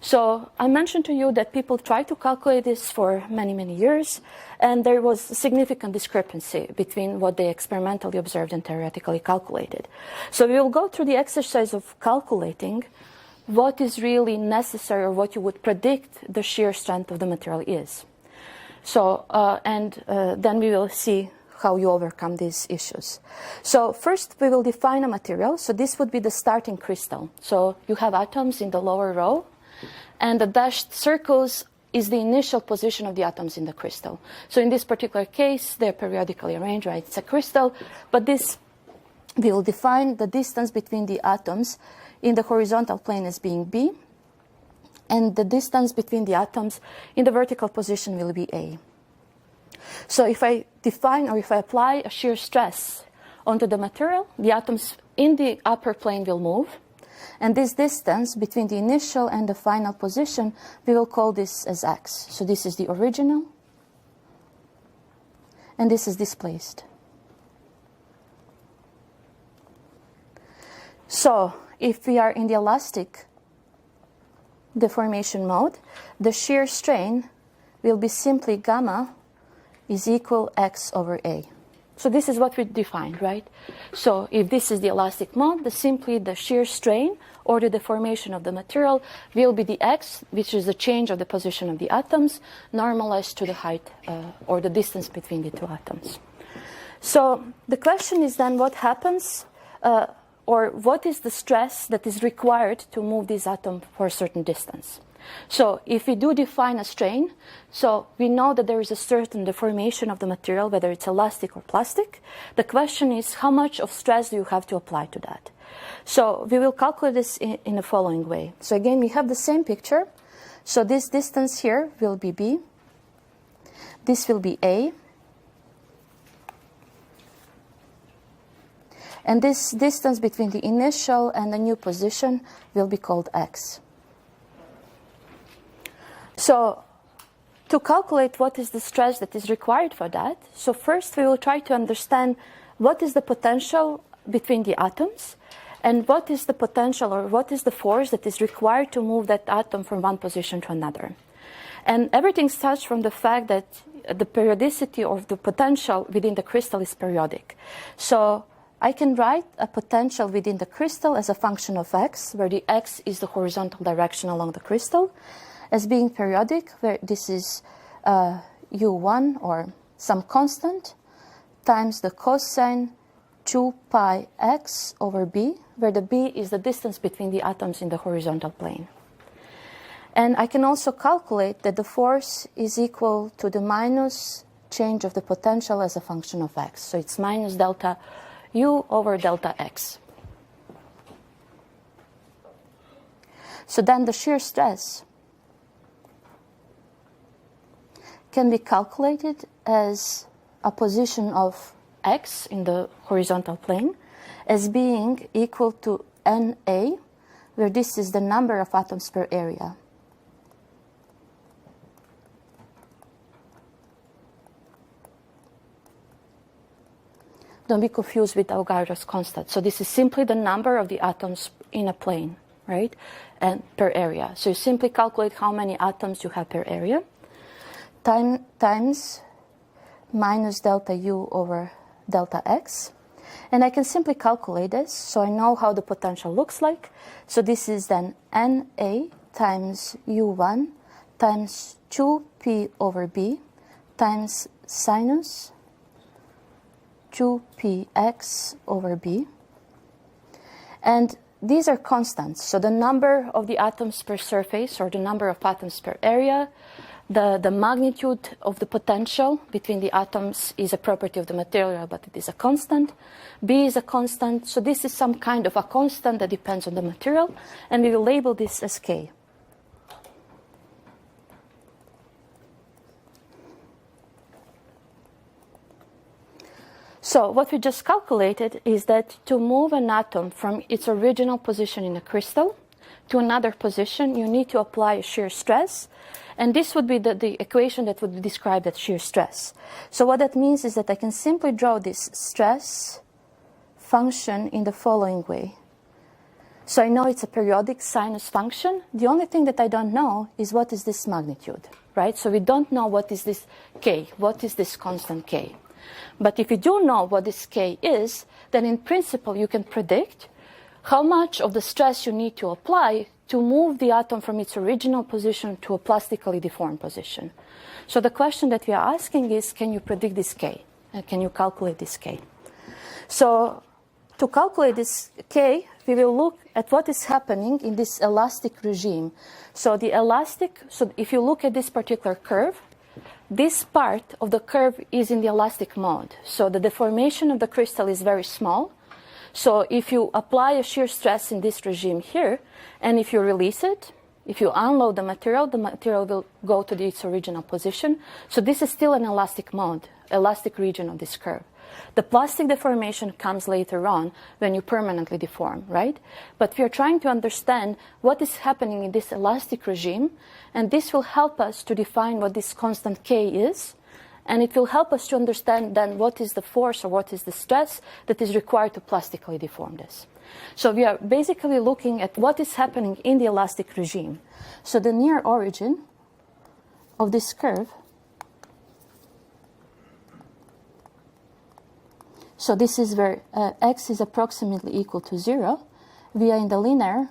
So I mentioned to you that people tried to calculate this for many, many years, and there was a significant discrepancy between what they experimentally observed and theoretically calculated. So we will go through the exercise of calculating what is really necessary or what you would predict the shear strength of the material is. So, then we will see how you overcome these issues. So first we will define a material. So this would be the starting crystal. So you have atoms in the lower row, and the dashed circles is the initial position of the atoms in the crystal. So in this particular case, they're periodically arranged, right? It's a crystal, but this, we will define the distance between the atoms in the horizontal plane as being B, and the distance between the atoms in the vertical position will be A. So if I define or if I apply a shear stress onto the material, the atoms in the upper plane will move. And this distance between the initial and the final position, we will call this as x. So this is the original, and this is displaced. So if we are in the elastic deformation mode, the shear strain will be simply gamma is equal x over a. So this is what we defined, right? So if this is the elastic mode, simply the shear strain or the deformation of the material will be the x, which is the change of the position of the atoms, normalized to the height or the distance between the two atoms. So the question is then what happens or what is the stress that is required to move this atom for a certain distance? So if we do define a strain, so we know that there is a certain deformation of the material, whether it's elastic or plastic. The question is how much of stress do you have to apply to that? So we will calculate this in the following way. So again, we have the same picture. So this distance here will be B. This will be A. And this distance between the initial and the new position will be called x. So to calculate what is the stress that is required for that, so first we will try to understand what is the potential between the atoms and what is the potential or what is the force that is required to move that atom from one position to another. And everything starts from the fact that the periodicity of the potential within the crystal is periodic. So I can write a potential within the crystal as a function of x, where the x is the horizontal direction along the crystal, as being periodic, where this is u1 or some constant times the cosine 2 pi x over b, where the b is the distance between the atoms in the horizontal plane. And I can also calculate that the force is equal to the minus change of the potential as a function of x. So it's minus delta u over delta x. So then the shear stress can be calculated as a position of x in the horizontal plane as being equal to NA, where this is the number of atoms per area. Don't be confused with Avogadro's constant. So this is simply the number of the atoms in a plane, right? And per area. So you simply calculate how many atoms you have per area times minus delta u over delta x. And I can simply calculate this, so I know how the potential looks like. So this is then NA times u1 times 2p over b times sinus 2px over b. And these are constants. So the number of the atoms per surface or the number of atoms per area, the magnitude of the potential between the atoms is a property of the material, but it is a constant. B is a constant. So this is some kind of a constant that depends on the material, and we will label this as K. So what we just calculated is that to move an atom from its original position in a crystal to another position, you need to apply a shear stress. And this would be the equation that would be described as shear stress. So what that means is that I can simply draw this stress function in the following way. So I know it's a periodic sinus function. The only thing that I don't know is what is this magnitude, right? So we don't know what is this k, what is this constant k. But if you do know what this k is, then in principle you can predict how much of the stress you need to apply to move the atom from its original position to a plastically deformed position. So the question that we are asking is, can you predict this k? Can you calculate this k? So to calculate this k, we will look at what is happening in this elastic regime. So if you look at this particular curve, this part of the curve is in the elastic mode. So the deformation of the crystal is very small. So if you apply a shear stress in this regime here, and if you release it, if you unload the material will go to its original position. So this is still an elastic mode, elastic region of this curve. The plastic deformation comes later on when you permanently deform, right? But we are trying to understand what is happening in this elastic regime, and this will help us to define what this constant k is, and it will help us to understand then what is the force or what is the stress that is required to plastically deform this. So we are basically looking at what is happening in the elastic regime. So the near origin of this curve, so this is where x is approximately equal to 0. We are in the linear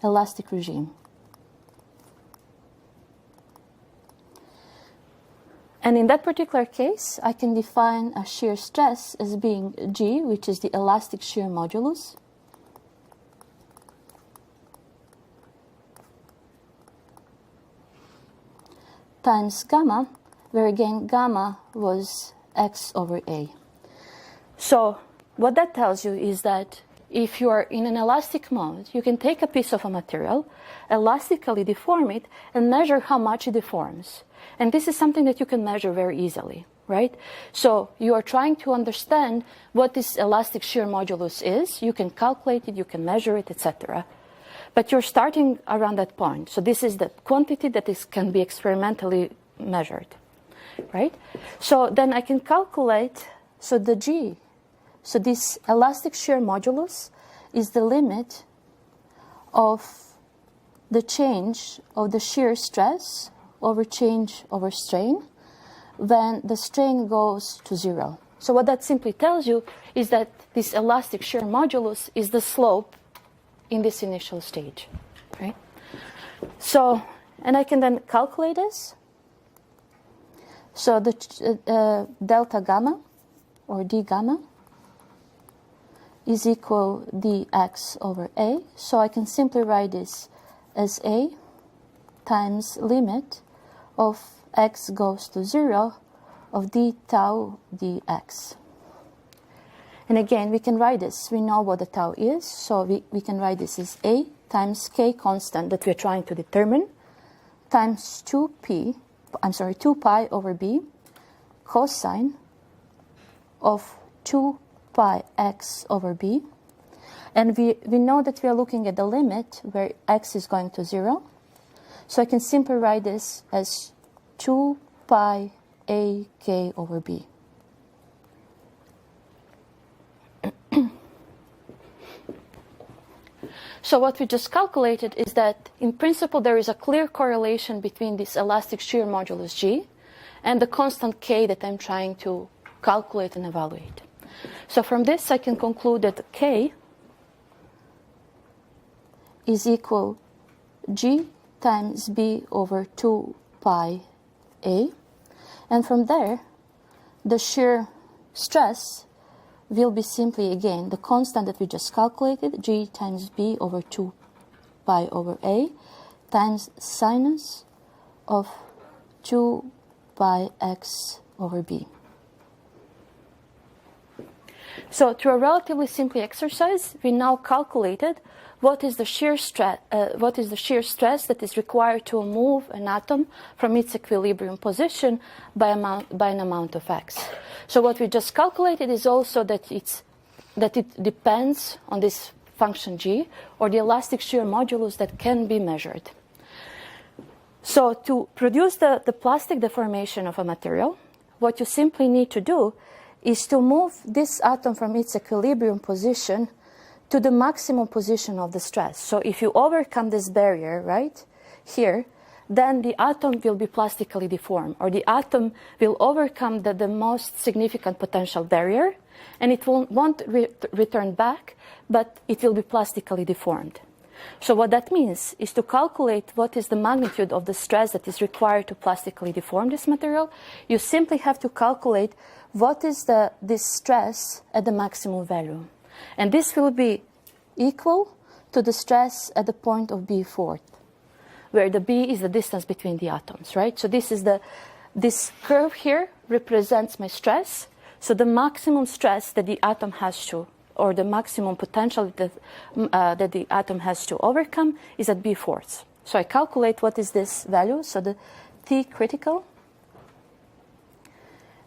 elastic regime. And in that particular case, I can define a shear stress as being G, which is the elastic shear modulus, times gamma, where again gamma was x over a. So what that tells you is that if you are in an elastic mode, you can take a piece of a material, elastically deform it, and measure how much it deforms. And this is something that you can measure very easily, right? So you are trying to understand what this elastic shear modulus is. You can calculate it, you can measure it, etc. But you're starting around that point. So this is the quantity that can be experimentally measured, right? So then I can calculate, so the G, so this elastic shear modulus is the limit of the change of the shear stress over change over strain when the strain goes to 0. So what that simply tells you is that this elastic shear modulus is the slope in this initial stage, right? So, and I can then calculate this. So the delta gamma or d gamma is equal dx over a. So I can simply write this as a times limit of x goes to 0 of d tau dx. And again, we can write this. We know what the tau is, so we can write this as a times k constant that we're trying to determine times 2 pi over b cosine of 2 pi x over b. And we know that we are looking at the limit where x is going to 0. So I can simply write this as 2 pi a k over b. So what we just calculated is that in principle there is a clear correlation between this elastic shear modulus G and the constant k that I'm trying to calculate and evaluate. So from this I can conclude that k is equal G times b over 2 pi a, and from there the shear stress will be simply again the constant that we just calculated, G times b over 2 pi over a times sinus of 2 pi x over b. So through a relatively simple exercise, we now calculated what is the shear stress that is required to move an atom from its equilibrium position by an amount of x. So what we just calculated is also that it depends on this function g, or the elastic shear modulus that can be measured. So to produce the plastic deformation of a material, what you simply need to do is to move this atom from its equilibrium position to the maximum position of the stress. So if you overcome this barrier, right, here, then the atom will be plastically deformed, or the atom will overcome the most significant potential barrier, and it won't return back, but it will be plastically deformed. So what that means is to calculate what is the magnitude of the stress that is required to plastically deform this material, you simply have to calculate what is this stress at the maximum value. And this will be equal to the stress at the point of B4, where the B is the distance between the atoms, right? So this curve here represents my stress. So the maximum stress that the atom has to, or the maximum potential that the atom has to overcome is at B4. So I calculate what is this value. So the T critical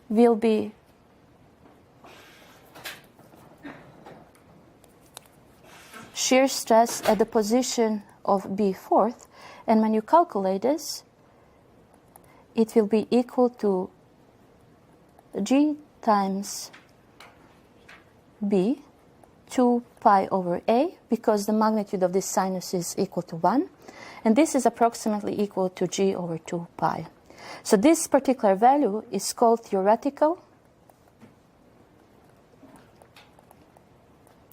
will be shear stress at the position of B4. And when you calculate this, it will be equal to G times B, 2 pi over A, because the magnitude of this sinus is equal to 1. And this is approximately equal to G over 2 pi. So this particular value is called theoretical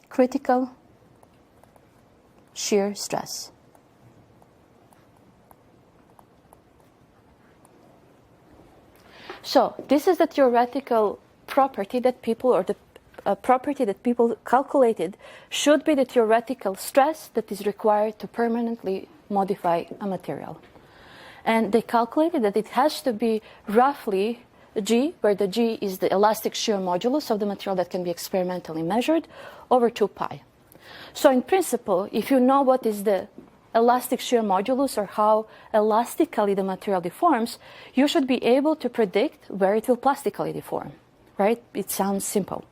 critical shear stress. So this is the theoretical property that people, or the property that people calculated should be the theoretical stress that is required to permanently modify a material. And they calculated that it has to be roughly G, where the G is the elastic shear modulus of the material that can be experimentally measured, over 2 pi. So in principle, if you know what is the elastic shear modulus, or how elastically the material deforms, you should be able to predict where it will plastically deform, right? It sounds simple.